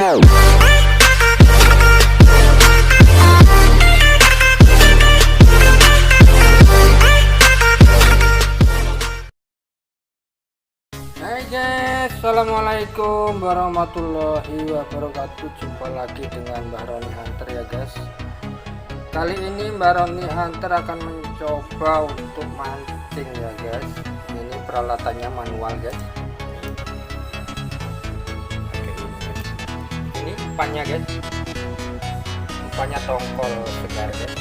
Hai guys, assalamualaikum warahmatullahi wabarakatuh. Jumpa lagi dengan Mbak Roni Hunter ya guys. Kali ini Mbak Roni Hunter akan mencoba untuk mancing ya guys. Ini peralatannya manual guys. Ini umpannya guys, umpannya tongkol segar guys.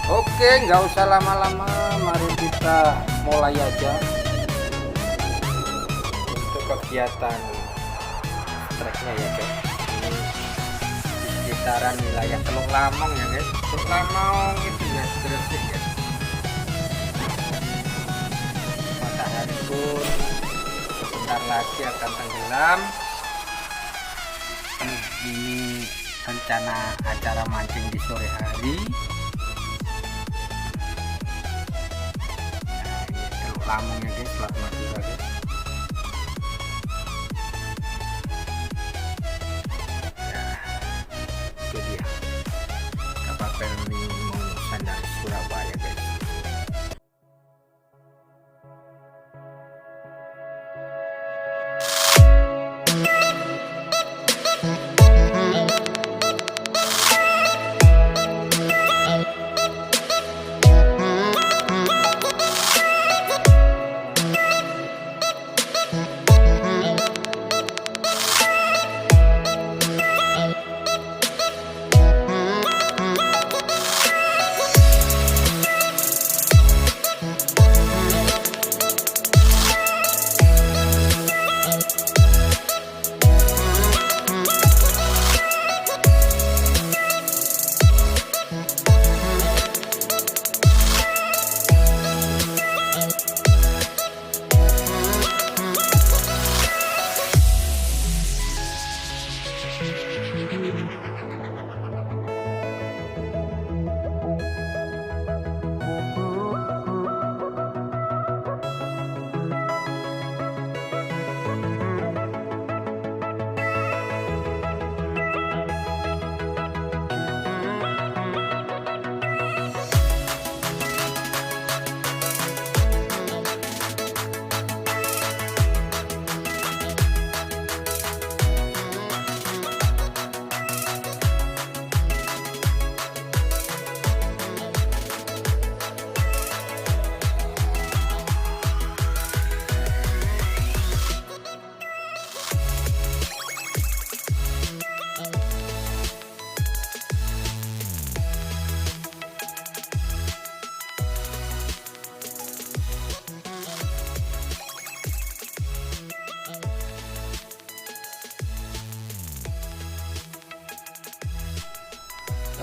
Oke, nggak usah lama-lama, mari kita mulai aja untuk kegiatan treknya ya guys. Ini di sekitaran wilayah Teluk Lamong ya guys. Teluk Lamong itu ya Gresik ya. Matahari pun sebentar lagi akan tenggelam. Ini rencana acara mancing di sore hari. Lamongnya guys, plat Madura guys. Nah, itu dia kapal feri Mongusan dari Surabaya guys.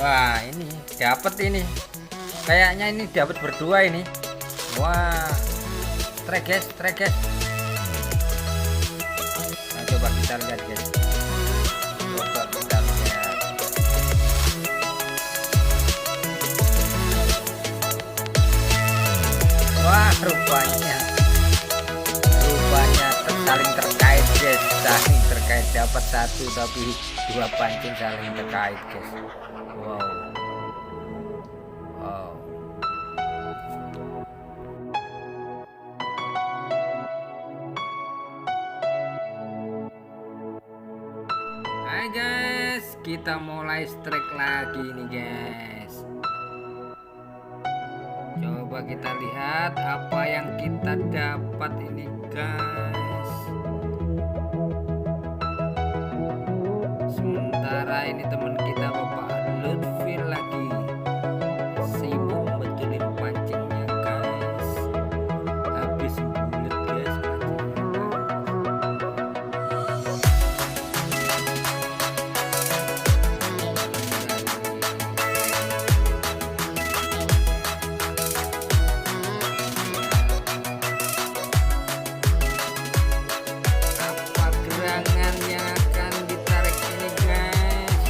Wah, ini dapat ini. Kayaknya ini dapat berdua ini. Wah. Trek guys, trek guys. Nah, coba kita lihat guys. Coba kita lihat. Wah, rupanya saling terkait guys, saling terkait, dapat satu tapi dua pancing saling terkait guys. Wow. Wow. Hai guys, kita mulai strike lagi nih guys. Coba kita lihat apa yang kita dapat ini guys. Sementara ini teman kita Bapak Lutfi lagi sibuk betulin pancingnya guys. Habis bulet guys pancingnya apa gerangan yang akan ditarik ini guys.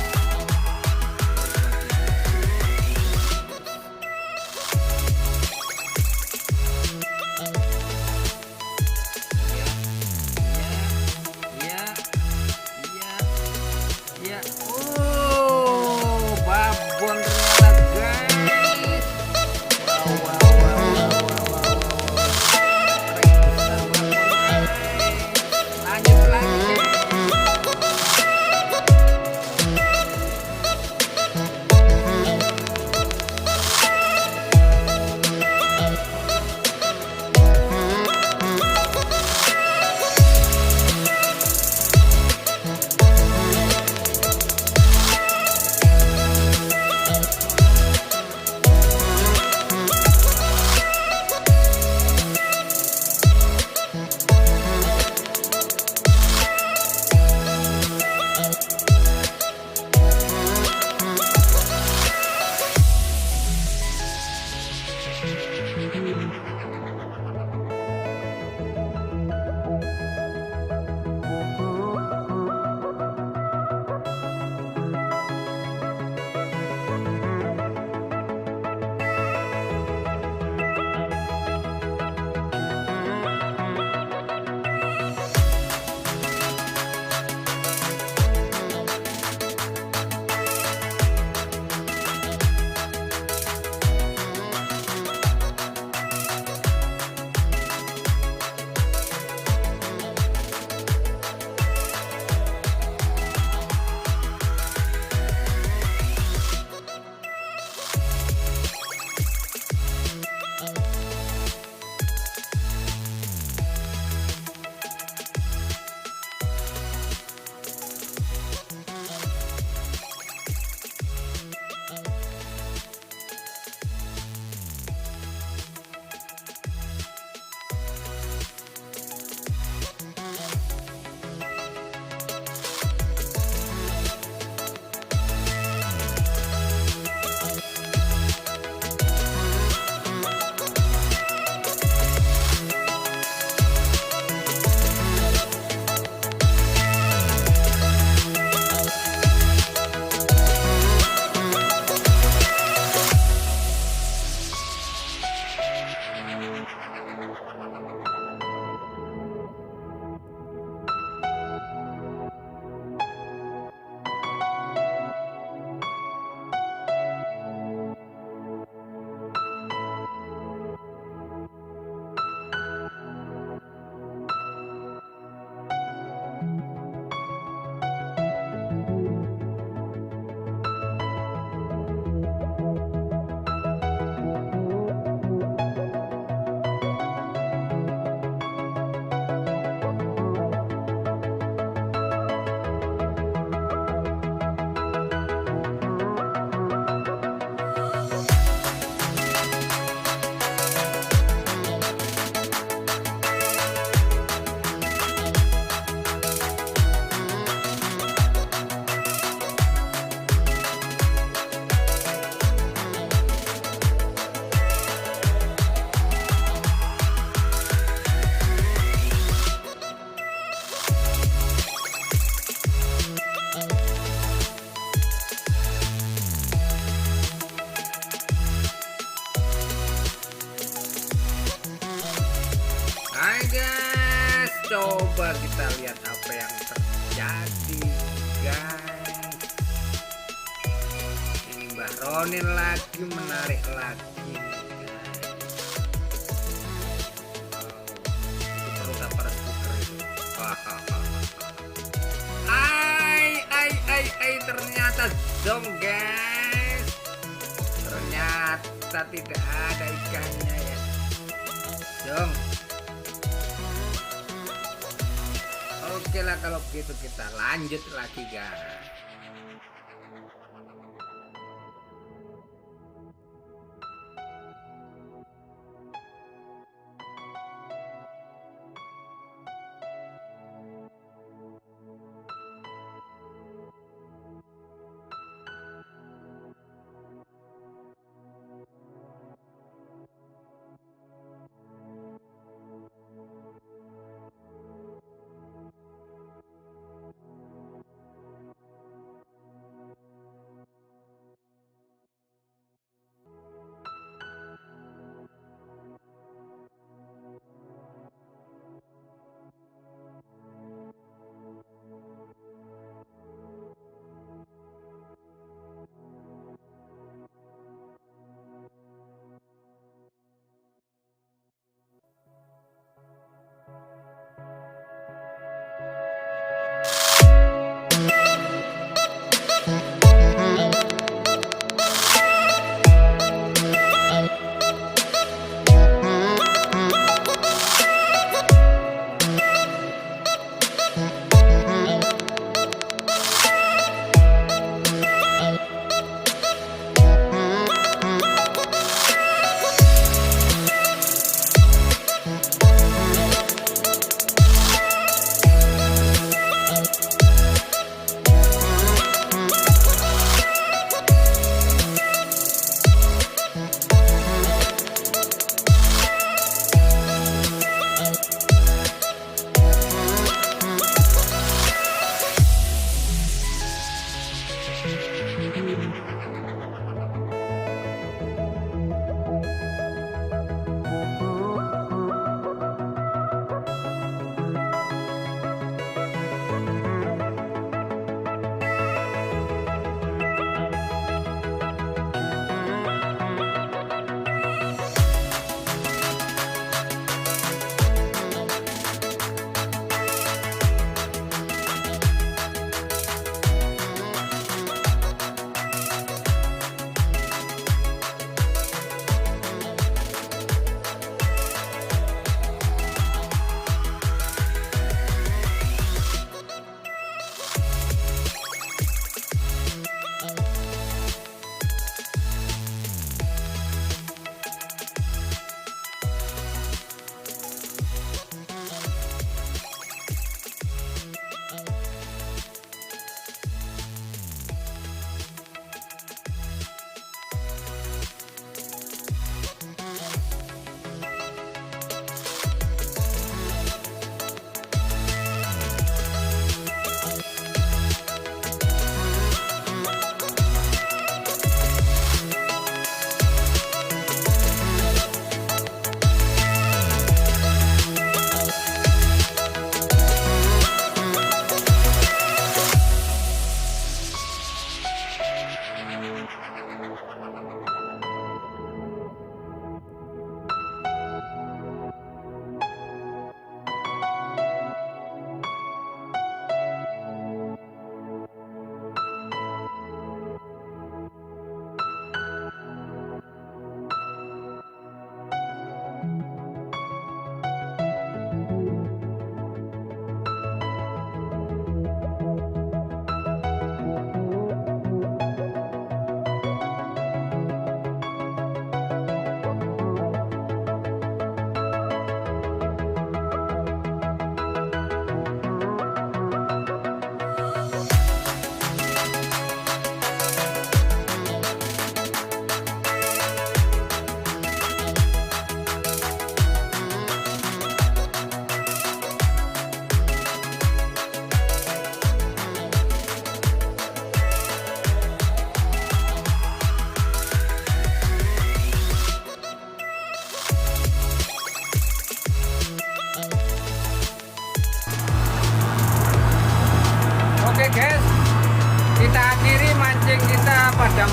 guys, coba kita lihat apa yang terjadi guys. Ini Mbah Ronin lagi menarik lagi guys. Itu perut apa speaker itu? Ternyata dong guys, ternyata tidak ada ikannya ya dong. Oke lah, kalau begitu kita lanjut lagi guys.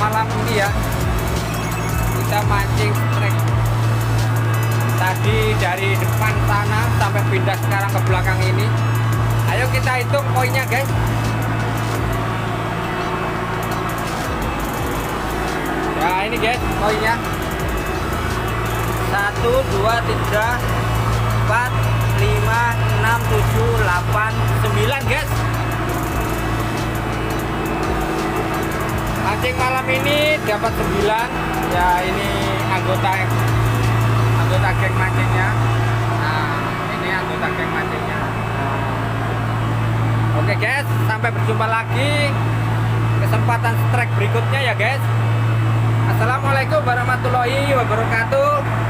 malam ini ya, kita mancing strike. Tadi dari depan sana sampai pindah sekarang ke belakang ini. Ayo kita hitung poinnya guys. Ya ini guys poinnya. 1, 2, 3, 4, 5, 6, 7, 8, 9 guys. Mancing malam ini dapat 9. Ya ini anggota geng mancingnya. Nah ini anggota geng mancingnya. Oke guys, sampai berjumpa lagi kesempatan strike berikutnya ya guys. Assalamualaikum warahmatullahi wabarakatuh.